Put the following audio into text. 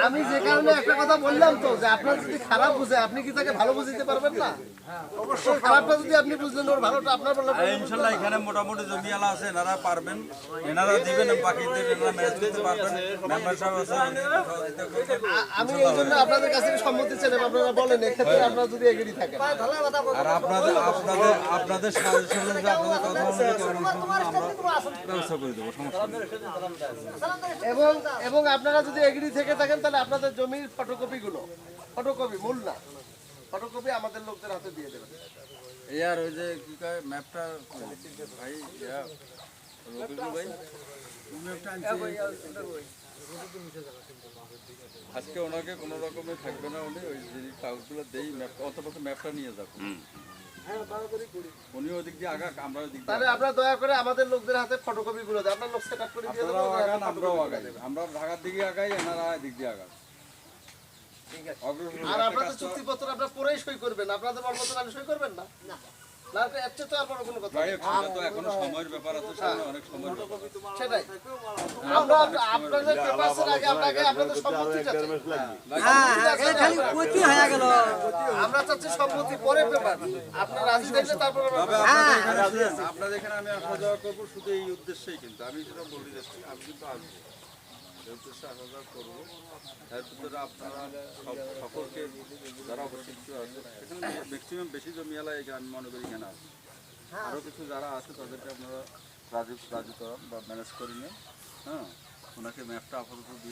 আমি যে কারণে একটা কথা বললাম তো যে আপনার যদি খারাপ বুঝে আপনি কি তাকে ভালো বুঝতে পারবেন না? অবশ্যই খারাপটা যদি আপনি বুঝলেন ওর ভালোটা আপনার বললেন ইনশাআল্লাহ এখানে মোটামুটি জমিওয়ালা আছে, এনারা পারবেন, এনারা দিবেন, বাকিদের এনারা ম্যানেজ করতে পারবেন। মেম্বার সাহেব আছে, আমি এই জন্য আপনাদের কাছে সম্মতি চাইলাম, আপনারা বলেন এক্ষেত্রে আপনারা যদি এগ্রি থাকেন। আর আপনাদের সাজেশন অনুযায়ী আপনাদের কথা অনুযায়ী আমরা ব্যবস্থা করে দেবো, সমস্যা নেই। এবং আপনারা যদি এগ্রি থেকে থাকেন তাহলে আপনাদের জমির ফটোকপি মূল না, ফটোকপি আমাদের লোকদের হাতে দিয়ে দেবেন। এই আর ওই যে কি কয় ম্যাপটা ভাই রবিকুল ভাই আজকে ওনাকে কোনো রকমে থাকবে না, উনি ওই যে কাগজগুলো দেই ম্যাপটা অন্তত ম্যাপটা নিয়ে যাবেন। উনি ওদিক দিয়ে আগাক, আমরা ওদিক দিয়ে। তাহলে আপনারা দয়া করে আমাদের লোকদের হাতে ফটোকপি গুলো দেন, আপনার লোক সেট আপ করে দিয়ে দেবো। আমরাও আগাই, আমরা ঢাকার দিকে আগাই, এনারা দিক দিয়ে আগান। আর আপনাদের চুক্তিপত্র আপনারা পরেই সই করবেন, আপনাদের মর্মত নালে সই করবেন না? না এর চেয়ে তো আর বড় কোনো কথা ভাই তো এখনো সময়ের ব্যাপার আছে, সামনে অনেক সময়। সেটাই আমরা আপনাদের পেপারসের আগে আপনাদের সম্মতি চাচ্ছি। আমরা চাচ্ছি সম্মতি পরে পেপার, আপনারা রাজি থাকলে তারপর আপনাদের এখানে আমি আসা যাওয়া করবো শুধু এই উদ্দেশ্যেই, কিন্তু আমি যেটা বলি যাচ্ছি আমি কিন্তু আসবো এই উদ্দেশ্যে আসা যাওয়া করবো। এর ভিতরে আপনারা সকলকে যারা অবশিষ্ট আছে, এখানে ম্যাক্সিমাম বেশি জমিওয়ালা আমি মনে করি এখানে আছে, আরও কিছু যারা আছে তাদেরকে আপনারা রাজি করান বা ম্যানেজ করে নিন। হ্যাঁ, ওনাকে ম্যাপটা আপাতত দিয়ে